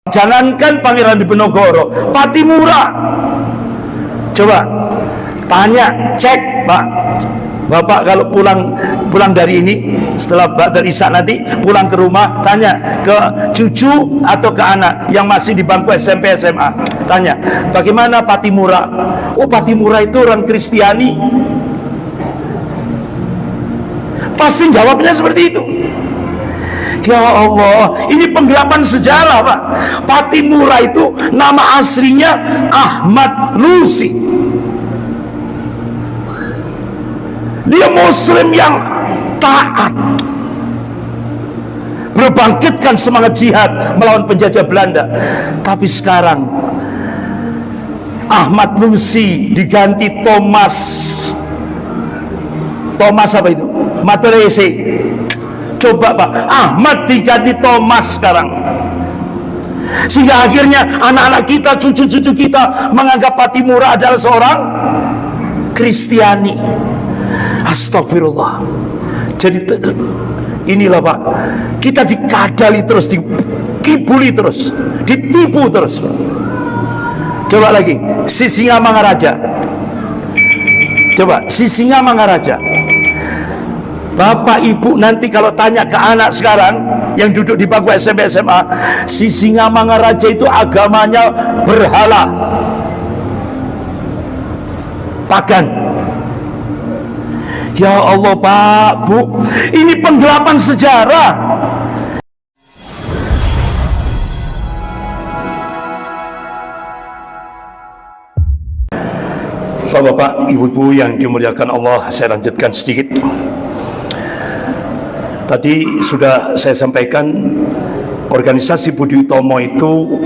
Jangankan Pangeran Diponegoro, Patimura. Coba tanya, cek, Pak. Bapak kalau pulang dari ini, setelah Ba'dal Isya nanti pulang ke rumah, tanya ke cucu atau ke anak yang masih di bangku SMP SMA, tanya bagaimana Patimura. Oh, Patimura itu orang Kristiani. Pasti jawabnya seperti itu. Ya Allah, ini penggelapan sejarah, Pak. Patimura itu nama aslinya Ahmad Lusi. Dia Muslim yang taat, berbangkitkan semangat jihad melawan penjajah Belanda. Tapi sekarang Ahmad Lusi diganti Thomas apa itu? Materese. Coba Pak, Ahmad diganti Thomas sekarang. Sehingga akhirnya anak-anak kita, cucu-cucu kita menganggap Patimura adalah seorang Kristiani. Astagfirullah. Jadi inilah Pak, kita dikadali terus, dikibuli terus, ditipu terus. Coba lagi, si Singamangaraja. Coba, si Singamangaraja. Bapak ibu nanti kalau tanya ke anak sekarang yang duduk di bangku SMP SMA, si Singamangaraja itu agamanya berhala, pagan. Ya Allah Pak, Bu, ini penggelapan sejarah. Bapak-bapak, ibu-ibu yang dimuliakan Allah, saya lanjutkan sedikit. Tadi sudah saya sampaikan, organisasi Budi Utomo itu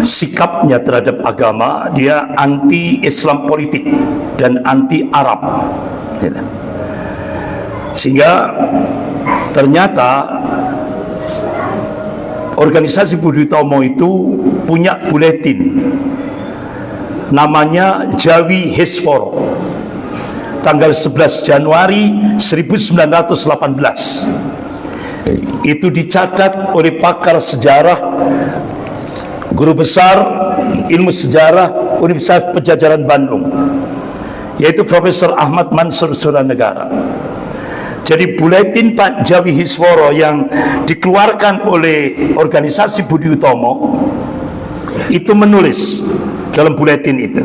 sikapnya terhadap agama, dia anti Islam politik dan anti Arab. Sehingga ternyata organisasi Budi Utomo itu punya buletin namanya Jawi Hiswara, tanggal 11 Januari 1918. Itu dicatat oleh pakar sejarah, guru besar ilmu sejarah Universitas Padjadjaran Bandung, yaitu Profesor Ahmad Mansur Suranegara. Jadi buletin Pak Jawi Hiswara yang dikeluarkan oleh organisasi Budi Utomo itu menulis dalam buletin itu.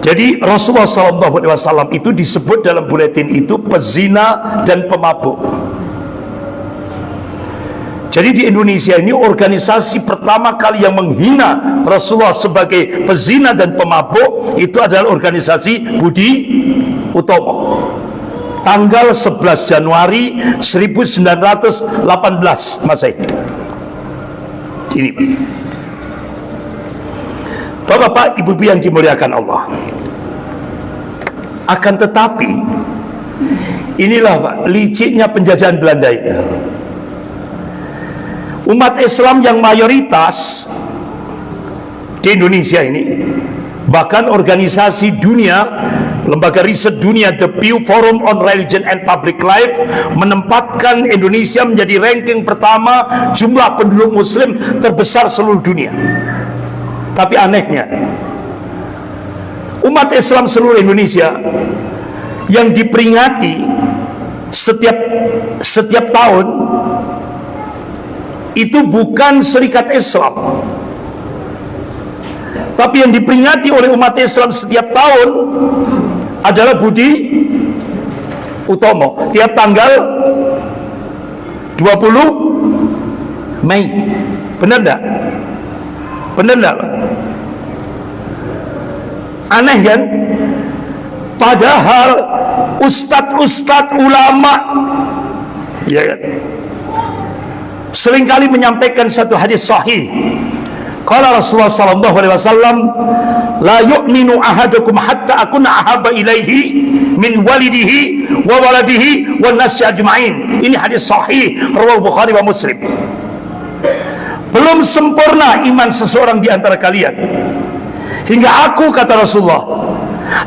Jadi Rasulullah SAW itu disebut dalam buletin itu pezina dan pemabuk. Jadi di Indonesia ini organisasi pertama kali yang menghina Rasulullah sebagai pezina dan pemabuk itu adalah organisasi Budi Utomo. Tanggal 11 Januari 1918 Masehi. Ini Bapak-bapak, ibu-ibu yang dimuliakan Allah. Akan tetapi inilah Pak, liciknya penjajahan Belanda itu. Umat Islam yang mayoritas di Indonesia ini, bahkan organisasi dunia, lembaga riset dunia The Pew Forum on Religion and Public Life menempatkan Indonesia menjadi ranking pertama jumlah penduduk muslim terbesar seluruh dunia. Tapi anehnya, umat Islam seluruh Indonesia yang diperingati setiap tahun itu bukan Serikat Islam, tapi yang diperingati oleh umat Islam setiap tahun adalah Budi Utomo tiap tanggal 20 Mei. Benar enggak? Benar enggak? Aneh kan? Padahal ustadz ulama, ya kan, seringkali menyampaikan satu hadis sahih. Qala Rasulullah sallallahu alaihi wasallam, la yu'minu ahadukum hatta akuna ahabba ilaihi min walidihi wa waladihi wan nasi ajma'in. Ini hadis sahih riwayat Bukhari wa Muslim. Belum sempurna iman seseorang di antara kalian hingga aku, kata Rasulullah,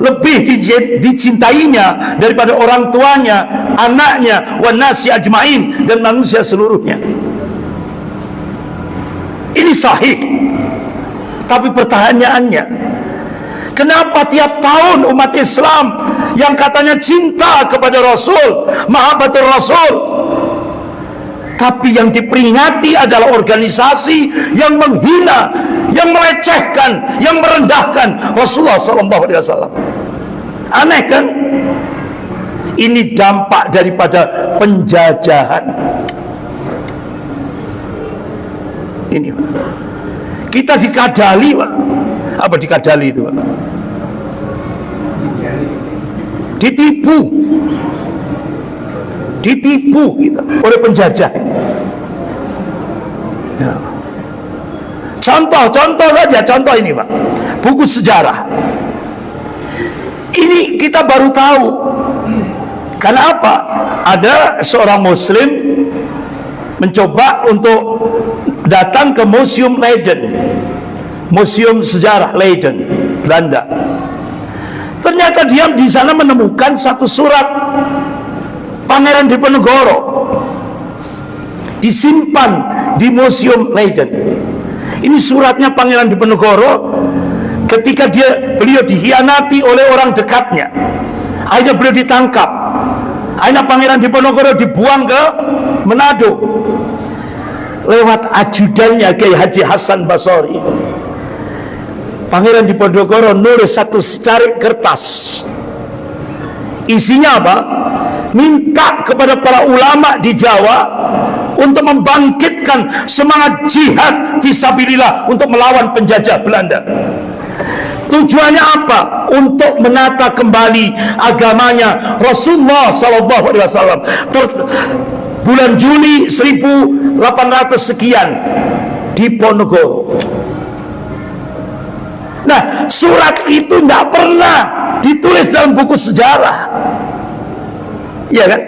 lebih dicintainya daripada orang tuanya, anaknya, wan nasi ajma'in, dan manusia seluruhnya. Ini sahih. Tapi pertanyaannya, kenapa tiap tahun umat Islam yang katanya cinta kepada Rasul, mahabbatul Rasul, tapi yang diperingati adalah organisasi yang menghina, yang melecehkan, yang merendahkan Rasulullah SAW. Aneh kan? Ini dampak daripada penjajahan. Ini kita dikadali, Pak. Apa dikadali itu, Pak? Ditipu kita oleh penjajah ini. Ya. Contoh saja, contoh ini, Pak. Buku sejarah. Ini kita baru tahu. Karena apa? Ada seorang Muslim mencoba untuk datang ke Museum Leiden, Museum Sejarah Leiden, Belanda. Ternyata dia di sana menemukan satu surat Pangeran Diponegoro disimpan di Museum Leiden. Ini suratnya Pangeran Diponegoro ketika beliau dikhianati oleh orang dekatnya. Akhirnya beliau ditangkap. Akhirnya Pangeran Diponegoro dibuang ke Manado lewat ajudannya Kiai Haji Hasan Basori. Pangeran Diponegoro nulis satu secarik kertas. Isinya apa? Minta kepada para ulama di Jawa untuk membangkitkan semangat jihad fisabilillah untuk melawan penjajah Belanda. Tujuannya apa? Untuk menata kembali agamanya Rasulullah SAW. Bulan Juli 1800 sekian di Ponorogo. Nah, surat itu tidak pernah ditulis dalam buku sejarah. Iya kan?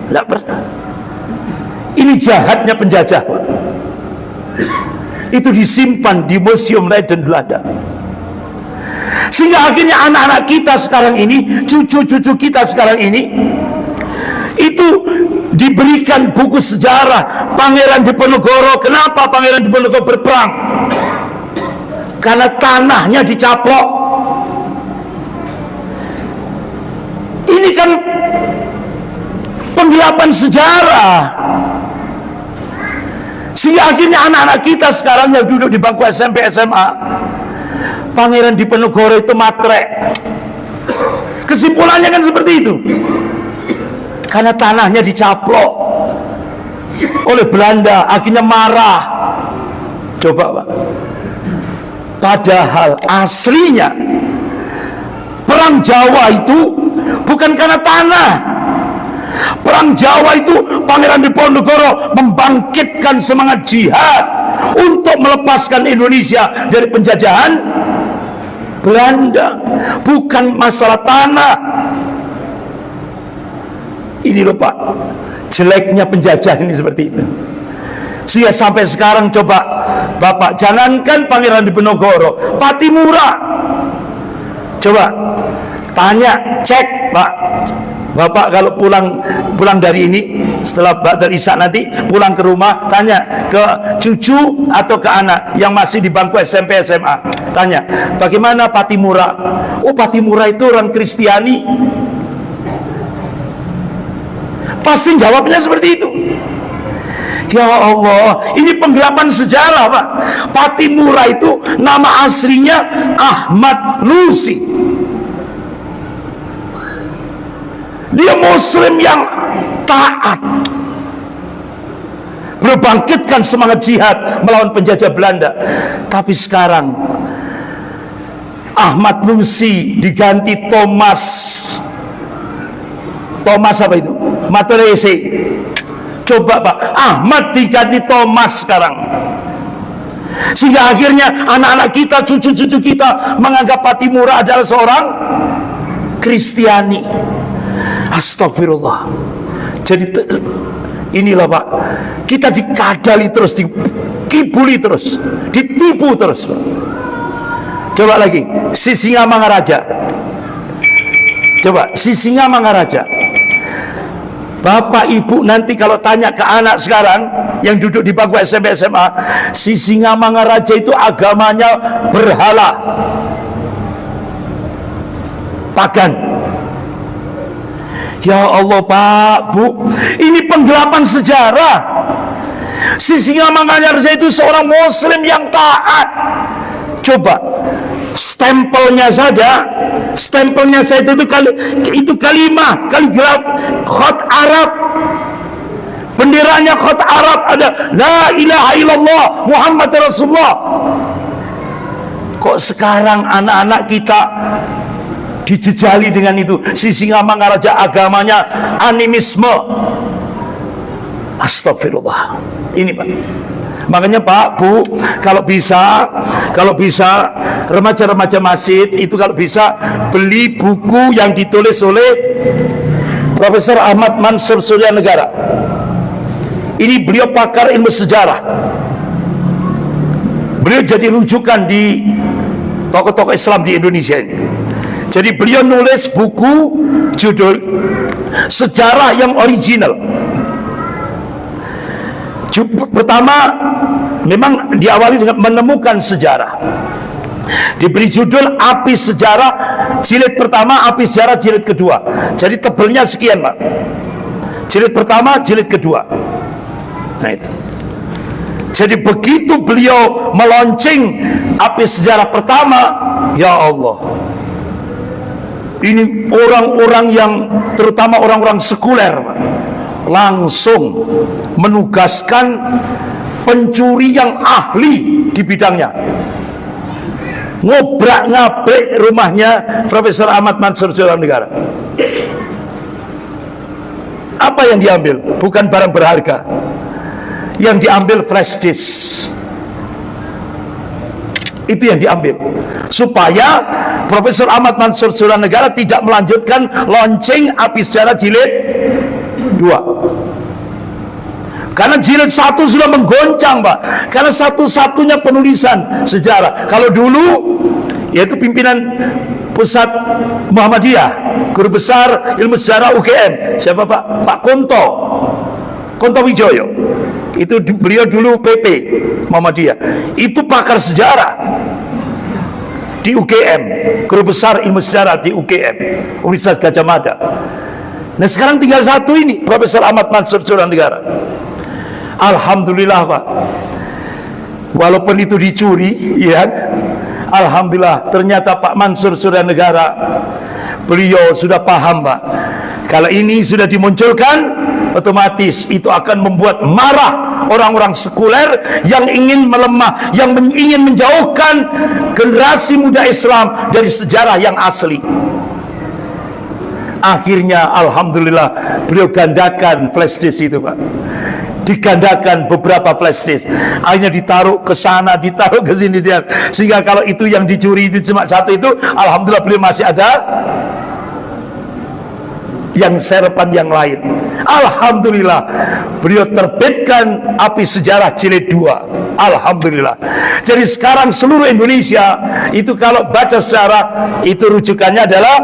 Tidak pernah. Ini jahatnya penjajah, Pak. Itu disimpan di Museum Leiden Belanda. Sehingga akhirnya anak-anak kita sekarang ini, cucu-cucu kita sekarang ini, itu diberikan buku sejarah Pangeran Diponegoro. Kenapa Pangeran Diponegoro berperang? Karena tanahnya dicaplok. Ini kan penggelapan sejarah. Sehingga akhirnya anak-anak kita sekarang yang duduk di bangku SMP SMA, Pangeran Diponegoro itu matre. Kesimpulannya kan seperti itu. Karena tanahnya dicaplok oleh Belanda, akhirnya marah. Coba, Pak. Padahal aslinya perang Jawa itu bukan karena tanah. Perang Jawa itu Pangeran Diponegoro membangkitkan semangat jihad untuk melepaskan Indonesia dari penjajahan Belanda, bukan masalah tanah. Ini loh, Pak, jeleknya penjajah ini seperti itu. Sehingga sampai sekarang coba Bapak, jangankan Pangeran Diponegoro, Patimura, coba tanya, cek, Pak. Bapak kalau pulang dari ini, setelah Ba'dal Isya nanti pulang ke rumah, tanya ke cucu atau ke anak yang masih di bangku SMP SMA, tanya bagaimana Patimura. Oh, Patimura itu orang Kristiani. Pasti jawabnya seperti itu. Ya Allah, ini penggelapan sejarah, Pak. Patimura itu nama aslinya Ahmad Lusi. Dia Muslim yang taat, berbangkitkan semangat jihad melawan penjajah Belanda. Tapi sekarang Ahmad Lusi diganti Thomas apa itu? Materese. Coba, Pak, Ahmad diganti Thomas sekarang. Sehingga akhirnya anak-anak kita, cucu-cucu kita menganggap Patimura adalah seorang Kristiani. Astagfirullah. Jadi inilah, Pak, kita dikadali terus, dikibuli terus, ditipu terus, Pak. Coba lagi Sisingamangaraja. Coba Sisingamangaraja. Bapak ibu nanti kalau tanya ke anak sekarang yang duduk di bangku SMP SMA, si Singamangaraja itu agamanya berhala, pagan. Ya Allah Pak, Bu, ini penggelapan sejarah. Si Singamangaraja itu seorang muslim yang taat. Coba stempelnya saja itu kalimah, kaligraf khat Arab, benderanya khat Arab, ada la ilaha illallah Muhammad Rasulullah. Kok sekarang anak-anak kita dijejali dengan itu? Si Singamangaraja agamanya animisme. Astagfirullah. Ini Pak. Makanya Pak, Bu, kalau bisa remaja-remaja masjid itu kalau bisa beli buku yang ditulis oleh Profesor Ahmad Mansur Suryanegara. Ini beliau pakar ilmu sejarah. Beliau jadi rujukan di tokoh-tokoh Islam di Indonesia ini. Jadi beliau nulis buku judul Sejarah yang Original. Pertama, memang diawali dengan menemukan sejarah. Diberi judul Api Sejarah jilid pertama, Api Sejarah jilid kedua. Jadi tebelnya sekian Pak. Jilid pertama, jilid kedua. Nah itu. Jadi begitu beliau meluncing Api Sejarah pertama, ya Allah, ini orang-orang yang terutama orang-orang sekuler Pak, langsung menugaskan pencuri yang ahli di bidangnya, ngobrak-ngabrik rumahnya Profesor Ahmad Mansur Suryanegara. Apa yang diambil? Bukan barang berharga. Yang diambil flash disk. Itu yang diambil supaya Profesor Ahmad Mansur Suryanegara tidak melanjutkan launching Api Sejarah jilid 2. Karena jilid 1 sudah menggoncang Pak, karena satu-satunya penulisan sejarah. Kalau dulu yaitu pimpinan pusat Muhammadiyah, guru besar ilmu sejarah UGM, siapa Pak? Pak Kunto Wijoyo. Itu beliau dulu PP Muhammadiyah, itu pakar sejarah di UGM, guru besar ilmu sejarah di UGM, Universitas Gadjah Mada. Nah sekarang tinggal satu ini, Profesor Ahmad Mansur Suryanegara. Alhamdulillah Pak, walaupun itu dicuri, ya, alhamdulillah ternyata Pak Mansur Suryanegara beliau sudah paham Pak, kalau ini sudah dimunculkan, otomatis itu akan membuat marah orang-orang sekuler yang ingin melemah, yang ingin menjauhkan generasi muda Islam dari sejarah yang asli. Akhirnya alhamdulillah beliau gandakan flash disk itu Pak, digandakan beberapa flash disk, akhirnya ditaruh ke sana, ditaruh ke sini dia, sehingga kalau itu yang dicuri itu cuma satu itu, alhamdulillah beliau masih ada yang serpan yang lain. Alhamdulillah beliau terbitkan Api Sejarah jilid 2. Alhamdulillah. Jadi sekarang seluruh Indonesia itu kalau baca sejarah itu rujukannya adalah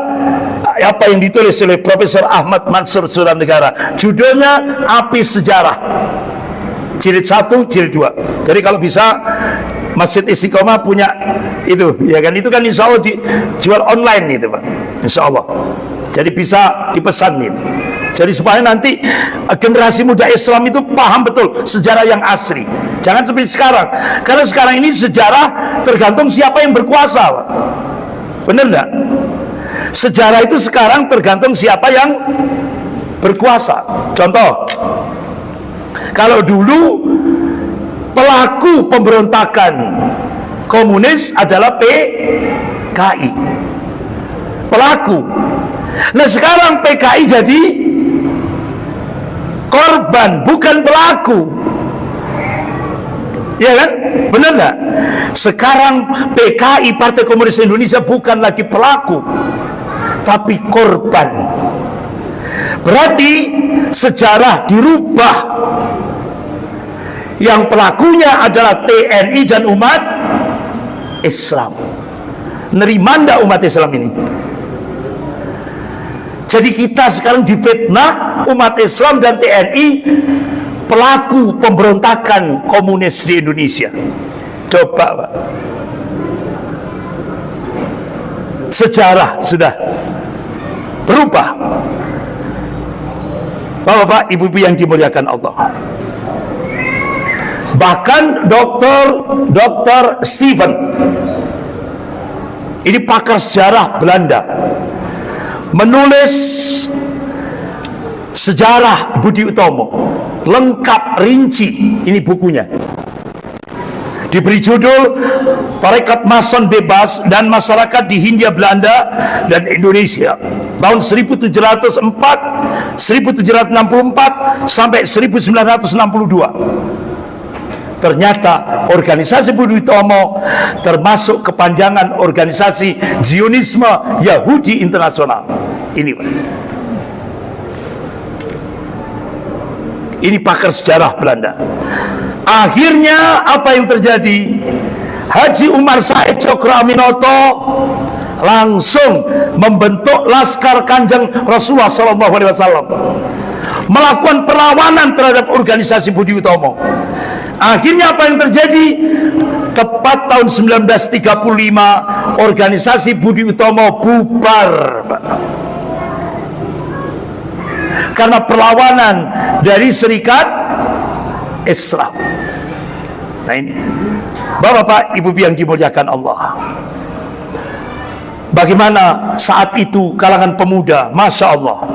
apa yang ditulis oleh Profesor Ahmad Mansur Suryanegara. Judulnya Api Sejarah jilid 1, jilid 2. Jadi kalau bisa Masjid Istiqomah punya itu, ya kan? Itu kan insya Allah dijual online itu Pak, insya Allah. Jadi bisa dipesan itu. Jadi supaya nanti generasi muda Islam itu paham betul sejarah yang asli. Jangan seperti sekarang. Karena sekarang ini sejarah tergantung siapa yang berkuasa Pak. Benar enggak? Sejarah itu sekarang tergantung siapa yang berkuasa. Contoh, kalau dulu pelaku pemberontakan komunis adalah PKI, pelaku. Nah sekarang PKI jadi korban, bukan pelaku. Ya kan? Benar nggak? Sekarang PKI, Partai Komunis Indonesia, bukan lagi pelaku, tapi korban. Berarti sejarah dirubah. Yang pelakunya adalah TNI dan umat Islam. Nerima ndak umat Islam ini? Jadi kita sekarang difitnah umat Islam dan TNI pelaku pemberontakan komunis di Indonesia. Coba Pak, sejarah sudah berubah. Bapak-bapak, ibu-ibu yang dimuliakan Allah. Bahkan Dr. Steven, ini pakar sejarah Belanda, menulis sejarah Budi Utomo lengkap rinci. Ini bukunya, diberi judul Tarekat Mason Bebas dan Masyarakat di Hindia Belanda dan Indonesia tahun 1704 1764 sampai 1962. Ternyata organisasi Budi Utomo termasuk kepanjangan organisasi Zionisme Yahudi Internasional. Ini pakar sejarah Belanda. Akhirnya apa yang terjadi? Haji Umar Said Cokroaminoto langsung membentuk Laskar Kanjeng Rasulullah SAW, melakukan perlawanan terhadap organisasi Budi Utomo. Akhirnya apa yang terjadi? Tepat tahun 1935 organisasi Budi Utomo bubar, Pak. Karena perlawanan dari Serikat Islam. Nah ini, Bapak-bapak, Ibu-ibu yang dimuliakan Allah, bagaimana saat itu kalangan pemuda, Masya Allah,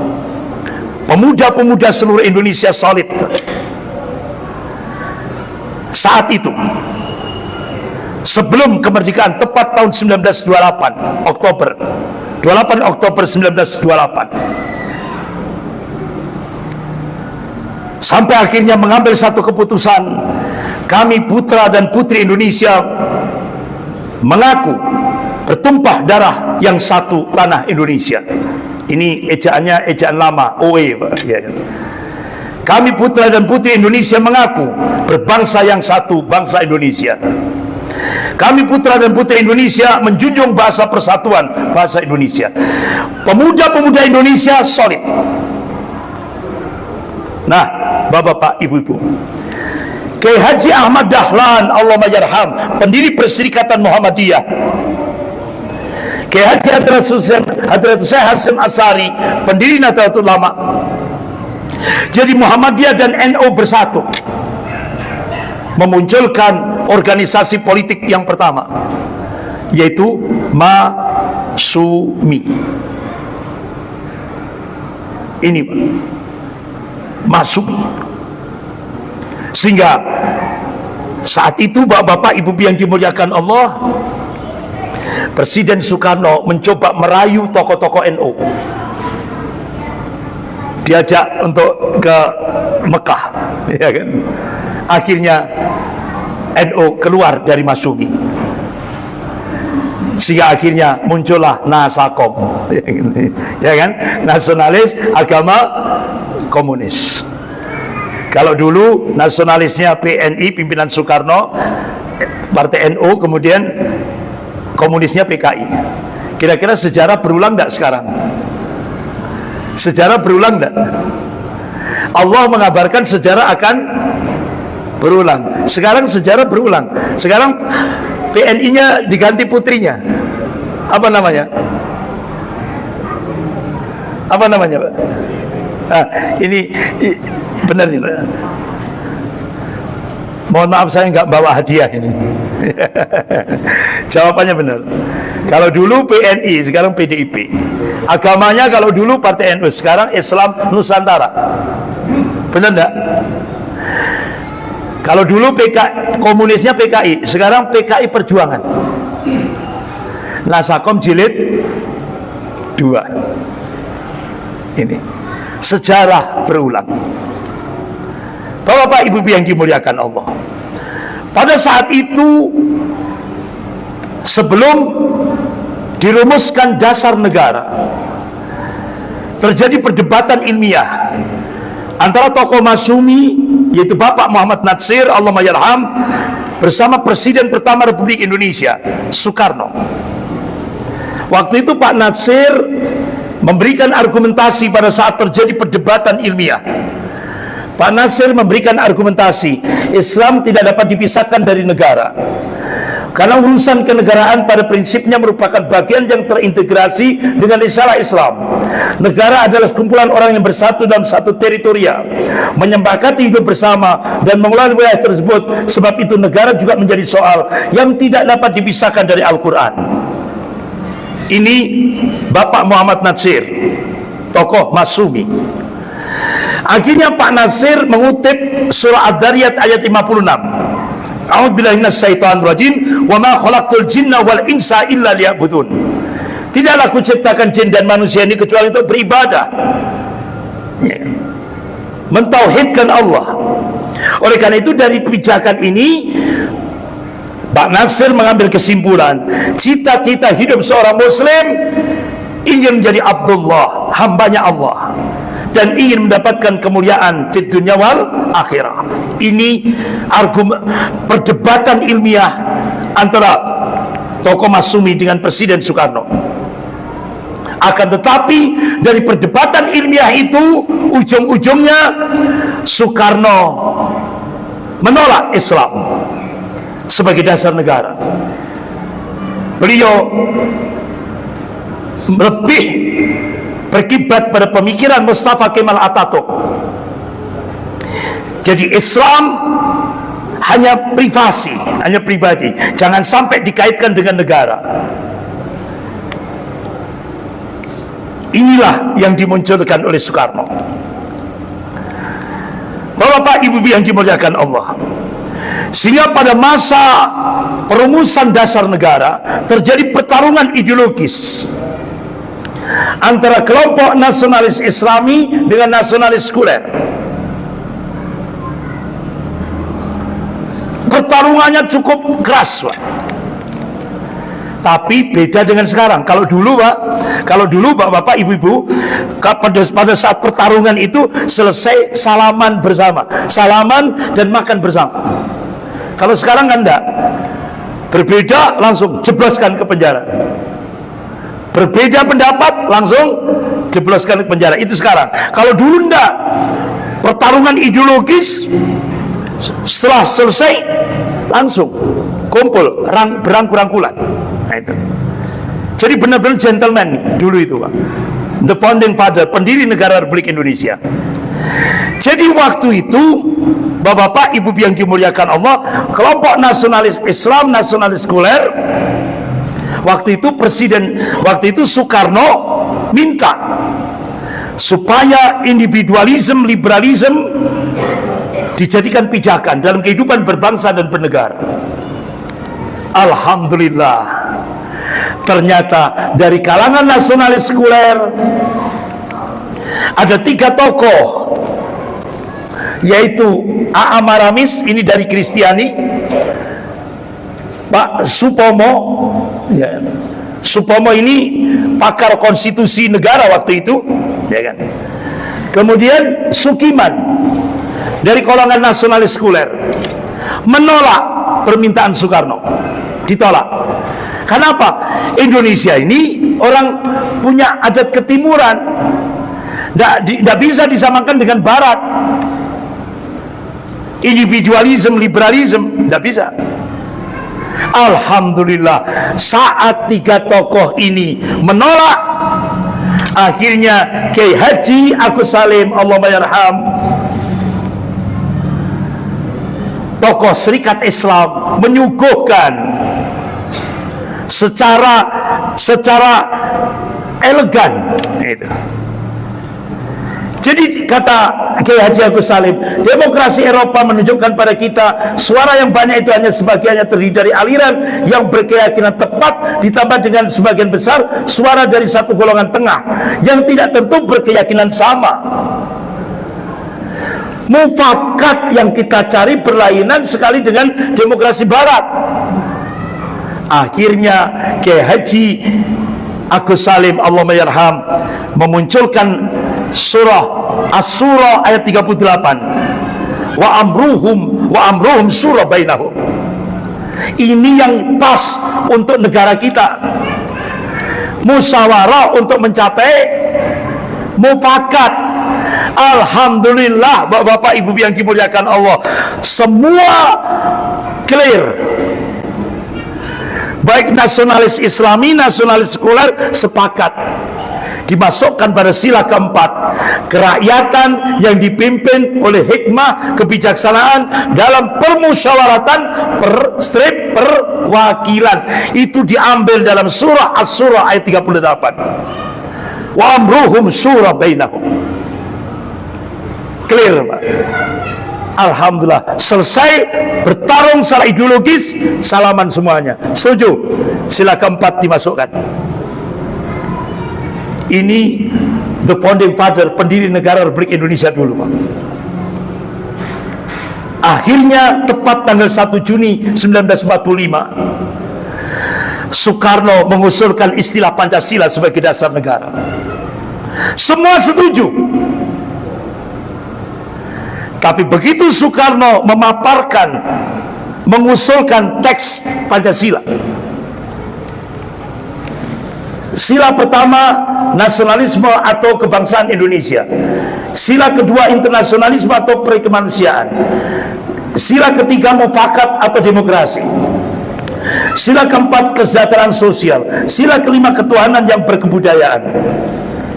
pemuda-pemuda seluruh Indonesia solid. Saat itu, sebelum kemerdekaan, tepat tahun 1928 Oktober 1928, sampai akhirnya mengambil satu keputusan. Kami putra dan putri Indonesia mengaku bertumpah darah yang satu tanah Indonesia. Ini ejaannya ejaan lama, OE, ya. Kami putra dan putri Indonesia mengaku berbangsa yang satu, bangsa Indonesia. Kami putra dan putri Indonesia menjunjung bahasa persatuan, bahasa Indonesia. Pemuda-pemuda Indonesia solid. Nah, Bapak-bapak, Ibu-ibu, Kiai Haji Ahmad Dahlan, Allahumma yarham, pendiri Perserikatan Muhammadiyah, Kiai Haji Hadratus Syekh Hasyim Asy'ari, pendiri Nahdlatul Ulama. Jadi Muhammadiyah dan NU bersatu memunculkan organisasi politik yang pertama, yaitu Masumi. Ini Masumi. Sehingga saat itu Bapak-bapak, Ibu yang dimuliakan Allah, Presiden Soekarno mencoba merayu tokoh-tokoh NU, diajak untuk ke Mekah, ya kan? Akhirnya NU keluar dari Masumi, sehingga akhirnya muncullah Nasakom, ya kan? Nasionalis agama komunis. Kalau dulu nasionalisnya PNI, pimpinan Soekarno, Partai NU, kemudian komunisnya PKI. Kira-kira sejarah berulang tidak sekarang? Sejarah berulang tidak? Allah mengabarkan sejarah akan berulang. Sekarang sejarah berulang. Sekarang PNI-nya diganti putrinya. Apa namanya? Apa namanya, Pak? Ini benar ini. Mohon maaf saya nggak bawa hadiah ini. Jawabannya benar. Kalau dulu PNI, sekarang PDIP. Agamanya kalau dulu Partai NU, sekarang Islam Nusantara. Benar enggak? Kalau dulu komunisnya PKI, sekarang PKI Perjuangan. Nasakom jilid 2. Ini sejarah berulang. Bapak-bapak, Ibu yang dimuliakan Allah, pada saat itu, sebelum dirumuskan dasar negara, terjadi perdebatan ilmiah antara tokoh Masumi, yaitu Bapak Muhammad Natsir, Allahumma yarham, bersama Presiden pertama Republik Indonesia, Soekarno. Waktu itu Pak Natsir memberikan argumentasi pada saat terjadi perdebatan ilmiah. Pak Nasir memberikan argumentasi Islam tidak dapat dipisahkan dari negara, karena urusan kenegaraan pada prinsipnya merupakan bagian yang terintegrasi dengan risalah Islam. Negara adalah sekumpulan orang yang bersatu dalam satu teritorial, menyepakati hidup bersama dan mengelola wilayah tersebut. Sebab itu negara juga menjadi soal yang tidak dapat dipisahkan dari Al-Quran. Ini Bapak Muhammad Nasir, tokoh Masyumi. Akhirnya Pak Nasir mengutip surah Ad-Dariyat ayat 56. A'udzubillahi minasyaitonir rajim, wa ma khalaqtul jinna wal insa illa liya'budun. Tidaklah aku ciptakan jin dan manusia ini kecuali untuk beribadah, mentauhidkan Allah. Oleh karena itu dari kebijakan ini Pak Nasir mengambil kesimpulan, cita-cita hidup seorang muslim ingin menjadi Abdullah, hambanya Allah, dan ingin mendapatkan kemuliaan di dunia wal akhirah. Ini argumen perdebatan ilmiah antara tokoh Masyumi dengan Presiden Soekarno. Akan tetapi dari perdebatan ilmiah itu ujung-ujungnya Soekarno menolak Islam sebagai dasar negara. Beliau lebih berkiblat pada pemikiran Mustafa Kemal Atatürk. Jadi Islam hanya privasi, hanya pribadi, jangan sampai dikaitkan dengan negara. Inilah yang dimunculkan oleh Soekarno. Bapak Ibu yang dimuliakan Allah, sehingga pada masa perumusan dasar negara terjadi pertarungan ideologis antara kelompok nasionalis Islami dengan nasionalis sekuler. Pertarungannya cukup keras, Pak. Tapi beda dengan sekarang. Kalau dulu Bapak Ibu, pada saat pertarungan itu selesai salaman bersama, salaman dan makan bersama. Kalau sekarang kan enggak, berbeda langsung jebloskan ke penjara, berbeda pendapat langsung jebloskan ke penjara. Itu sekarang. Kalau dulu enggak, pertarungan ideologis setelah selesai langsung kumpul, berangkul-rangkulan. Nah, itu. Jadi benar-benar gentleman nih, dulu itu, Pak. The founding father, pendiri negara Republik Indonesia. Jadi waktu itu Bapak Ibu yang dimuliakan Allah, kelompok nasionalis Islam, nasionalis sekuler, waktu itu Soekarno minta supaya individualisme, liberalisme dijadikan pijakan dalam kehidupan berbangsa dan bernegara. Alhamdulillah, ternyata dari kalangan nasionalis sekuler ada 3 tokoh, yaitu A.A. Maramis, ini dari Kristiani, Pak Supomo, ya. Supomo ini pakar konstitusi negara waktu itu, ya kan. Kemudian Sukiman dari golongan nasionalis sekuler menolak permintaan Soekarno, ditolak. Kenapa? Indonesia ini orang punya adat ketimuran, tidak bisa disamakan dengan Barat. Individualisme, liberalisme tidak bisa. Alhamdulillah, saat 3 tokoh ini menolak, akhirnya Kiai Haji Agus Salim, Allahumma yarham, tokoh Serikat Islam, menyuguhkan secara elegan itu. Jadi kata Kiai Haji Agus Salim, demokrasi Eropa menunjukkan pada kita suara yang banyak itu hanya sebagiannya terdiri dari aliran yang berkeyakinan tepat, ditambah dengan sebagian besar suara dari satu golongan tengah yang tidak tentu berkeyakinan sama. Mufakat yang kita cari berlainan sekali dengan demokrasi Barat. Akhirnya Kiai Haji Agus Salim, Allahumma yarham, memunculkan surah As-Surah ayat 38, wa amruhum surah bainahum. Ini yang pas untuk negara kita, musyawarah untuk mencapai mufakat. Alhamdulillah, bapak-bapak, ibu yang dimuliakan Allah, semua clear. Baik nasionalis Islami, nasionalis sekuler sepakat dimasukkan pada sila keempat, kerakyatan yang dipimpin oleh hikmah kebijaksanaan dalam permusyawaratan perwakilan. Itu diambil dalam surah As-Surah ayat 38. Wa amruhum syura bainahum. Clear, Pak. Alhamdulillah, selesai bertarung secara ideologis, salaman semuanya. Setuju? Sila keempat dimasukkan. Ini the founding father, pendiri negara Republik Indonesia dulu, Pak. Akhirnya tepat tanggal 1 Juni 1945, Soekarno mengusulkan istilah Pancasila sebagai dasar negara. Semua setuju. Tapi begitu Soekarno memaparkan, mengusulkan teks Pancasila, sila pertama nasionalisme atau kebangsaan Indonesia, sila kedua internasionalisme atau perikemanusiaan, sila ketiga mufakat atau demokrasi, sila keempat kesejahteraan sosial, sila kelima ketuhanan yang berkebudayaan.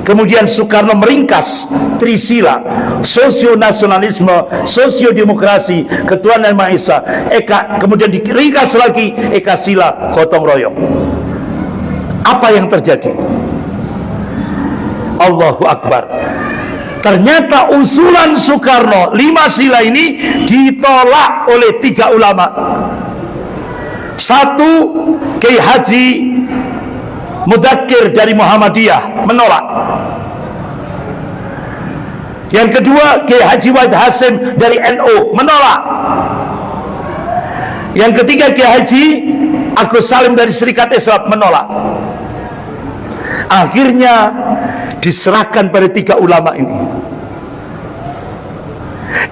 Kemudian Soekarno meringkas trisila, sosionasionalisme, sosiodemokrasi, ketuhanan Maha Esa, kemudian diringkas lagi eka sila gotong royong. Apa yang terjadi? Allahu Akbar. Ternyata usulan Soekarno 5 sila ini ditolak oleh 3 ulama. Satu, Kiai Haji Mudzakkir dari Muhammadiyah menolak. Yang kedua, Kiai Haji Wahid Hasyim dari NU menolak. Yang ketiga, Kiai Haji Agus Salim dari Serikat Islam menolak. Akhirnya diserahkan pada 3 ulama ini.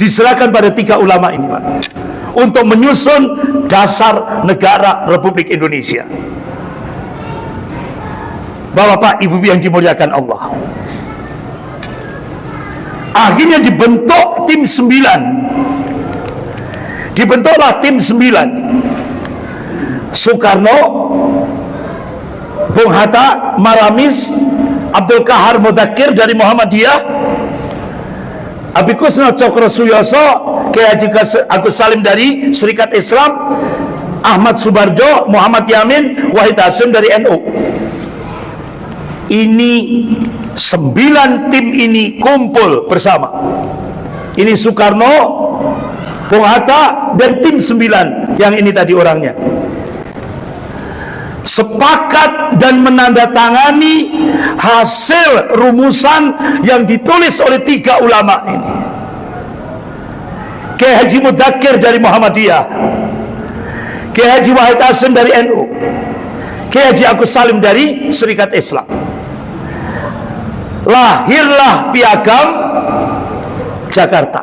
Diserahkan pada 3 ulama ini, Pak, untuk menyusun dasar negara Republik Indonesia. Bapak-bapak, ibu yang dimuliakan Allah, akhirnya dibentuk tim 9. Dibentuklah tim 9. Soekarno, Bung Hatta, Maramis, Abdul Qahar Mudzakkir dari Muhammadiyah, Abikusno Cokro Suyoso, Kiai Haji Agus Salim dari Serikat Islam, Ahmad Subarjo, Muhammad Yamin, Wahid Hasyim dari NU. Ini 9 tim ini kumpul bersama. Ini Soekarno, Bung Hatta, dan tim 9 yang ini tadi orangnya sepakat dan menandatangani hasil rumusan yang ditulis oleh 3 ulama ini. Kiai Haji Mudzakkir dari Muhammadiyah, Kiai Haji Wahid Hasyim dari NU, Kiai Haji Agus Salim dari Serikat Islam. Lahirlah Piagam Jakarta.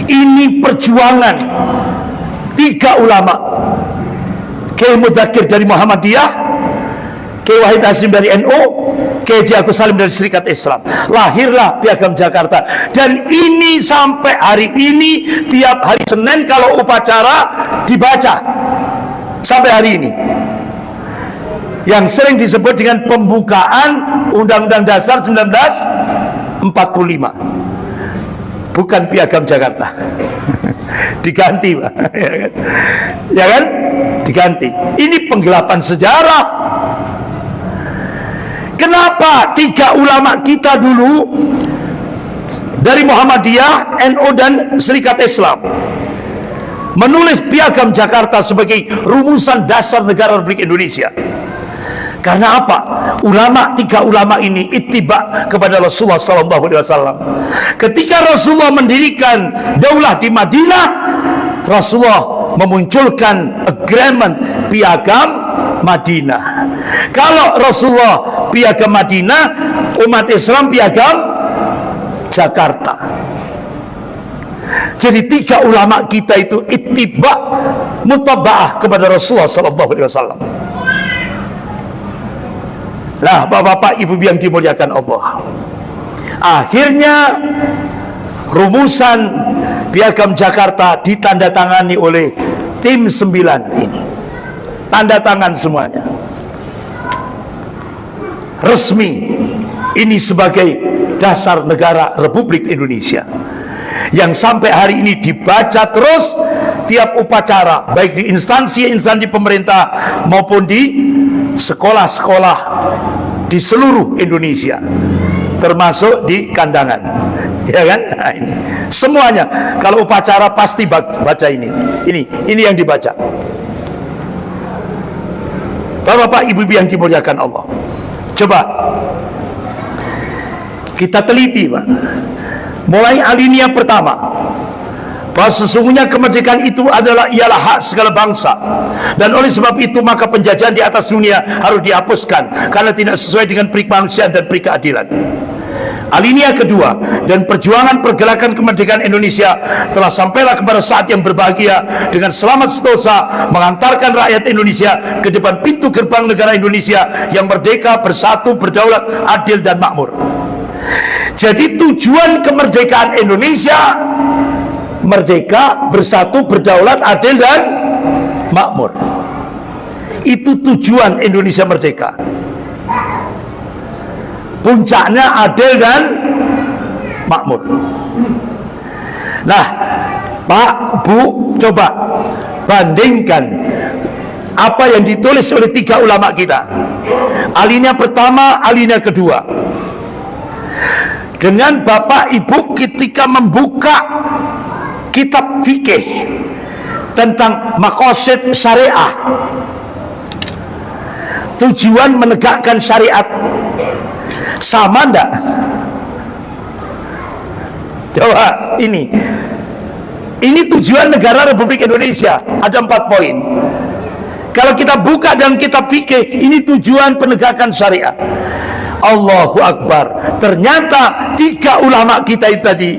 Ini perjuangan 3 ulama, Kiai Mudzakkir dari Muhammadiyah, Kiai Wahid Hasyim dari NU, Kiai Haji Agus Salim dari Serikat Islam. Lahirlah Piagam Jakarta. Dan ini sampai hari ini, tiap hari Senin kalau upacara dibaca sampai hari ini, yang sering disebut dengan pembukaan Undang-Undang Dasar 1945. Bukan Piagam Jakarta. Diganti, Pak. Ya kan? Diganti. Ini penggelapan sejarah. Kenapa 3 ulama kita dulu dari Muhammadiyah, NU dan Serikat Islam menulis Piagam Jakarta sebagai rumusan dasar negara Republik Indonesia? Karena apa? 3 ulama ini ittiba kepada Rasulullah SAW. Ketika Rasulullah mendirikan daulah di Madinah, Rasulullah memunculkan agreement Piagam Madinah. Kalau Rasulullah Piagam Madinah, umat Islam Piagam Jakarta. Jadi 3 ulama kita itu ittiba mutaba'ah kepada Rasulullah SAW. Nah, bapak-bapak, ibu yang dimuliakan Allah, akhirnya rumusan Piagam Jakarta ditandatangani oleh tim 9 ini. Tanda tangan semuanya. Resmi, ini sebagai dasar negara Republik Indonesia, yang sampai hari ini dibaca terus tiap upacara, baik di instansi-instansi pemerintah maupun di sekolah-sekolah di seluruh Indonesia, termasuk di kandangan, ya kan? Nah, ini semuanya kalau upacara pasti baca ini yang dibaca. Bapak-bapak, ibu-ibu yang dimuliakan Allah, coba kita teliti, Pak, mulai alinea pertama, bahwa sesungguhnya kemerdekaan itu ialah hak segala bangsa, dan oleh sebab itu maka penjajahan di atas dunia harus dihapuskan karena tidak sesuai dengan peri kemanusiaan dan peri keadilan. Alinea kedua, dan perjuangan pergerakan kemerdekaan Indonesia telah sampailah kepada saat yang berbahagia dengan selamat sentosa mengantarkan rakyat Indonesia ke depan pintu gerbang negara Indonesia yang merdeka, bersatu, berdaulat, adil dan makmur. Jadi tujuan kemerdekaan Indonesia merdeka, bersatu, berdaulat, adil dan makmur. Itu tujuan Indonesia merdeka. Puncaknya adil dan makmur. Nah, Pak, Bu, coba bandingkan apa yang ditulis oleh 3 ulama kita, alinea pertama, alinea kedua, dengan Bapak Ibu ketika membuka kitab fikih tentang maqasid syariah, tujuan menegakkan syariat, sama enggak? Coba, ini tujuan negara Republik Indonesia, ada 4 poin. Kalau kita buka dalam kitab fikih, ini tujuan penegakan syariat. Allahu Akbar, ternyata 3 ulama kita itu tadi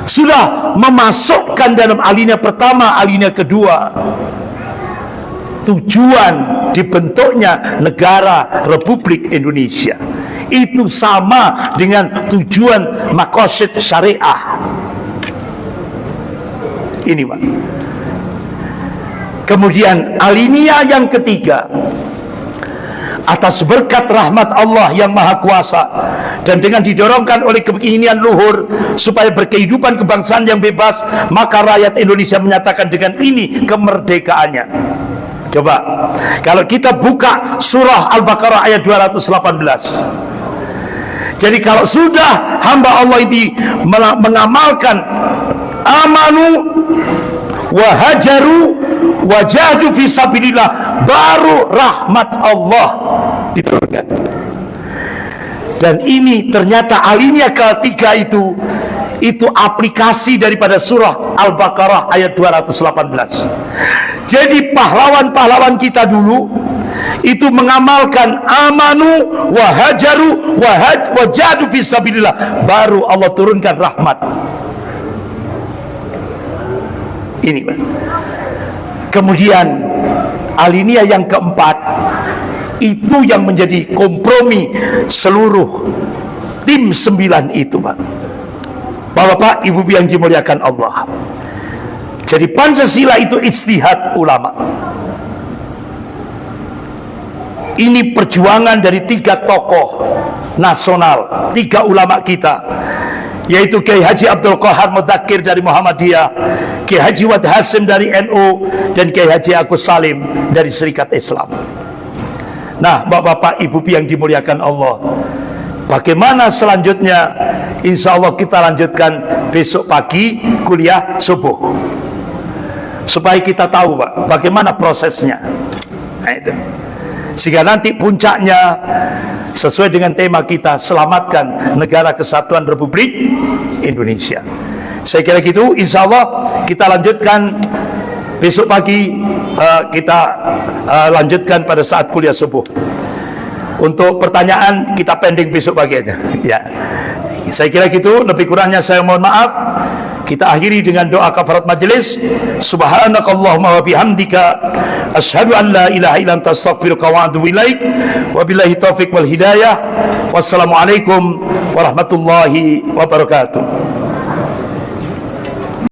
sudah memasukkan dalam alinea pertama, alinea kedua, tujuan dibentuknya negara Republik Indonesia itu sama dengan tujuan maqasid syariah. Ini, Pak. Kemudian alinea yang ketiga, atas berkat rahmat Allah yang Maha Kuasa dan dengan didorongkan oleh keinginan luhur supaya berkehidupan kebangsaan yang bebas, maka rakyat Indonesia menyatakan dengan ini kemerdekaannya. Coba kalau kita buka surah Al-Baqarah ayat 218. Jadi kalau sudah hamba Allah ini mengamalkan amanu wa hajaru wa jahadu fi sabilillah, baru rahmat Allah diturunkan. Dan ini ternyata alinea ketiga itu aplikasi daripada surah Al-Baqarah ayat 218. Jadi pahlawan-pahlawan kita dulu itu mengamalkan amanu wa hajaru wa jahadu fi sabilillah, baru Allah turunkan rahmat. Ini, Pak. Kemudian alinea yang keempat, itu yang menjadi kompromi seluruh tim 9 itu, Pak. Bapak, Ibu yang dimuliakan Allah. Jadi Pancasila itu ijtihad ulama. Ini perjuangan dari 3 tokoh nasional, 3 ulama kita, yaitu Kiai Haji Abdul Qahar Mudzakkir dari Muhammadiyah, Kiai Haji Wad Hasim dari NU, dan Kiai Haji Agus Salim dari Serikat Islam. Nah, Bapak-bapak, Ibu yang dimuliakan Allah, bagaimana selanjutnya? Insya Allah kita lanjutkan besok pagi kuliah subuh, supaya kita tahu, Pak, bagaimana prosesnya. Nah, itu. Sehingga nanti puncaknya sesuai dengan tema kita, selamatkan negara kesatuan Republik Indonesia. Saya kira gitu. Insya Allah kita lanjutkan besok pagi, kita lanjutkan pada saat kuliah subuh. Untuk pertanyaan kita pending besok pagi aja, ya. Saya kira gitu, lebih kurangnya saya mohon maaf. Kita akhiri dengan doa kafarat majelis. Subhanakallahumma wa bihamdika asyhadu an la ilaha illa anta astaghfiruka wa atubu ilaik. Wabillahi taufik wal hidayah. Wassalamualaikum warahmatullahi wabarakatuh.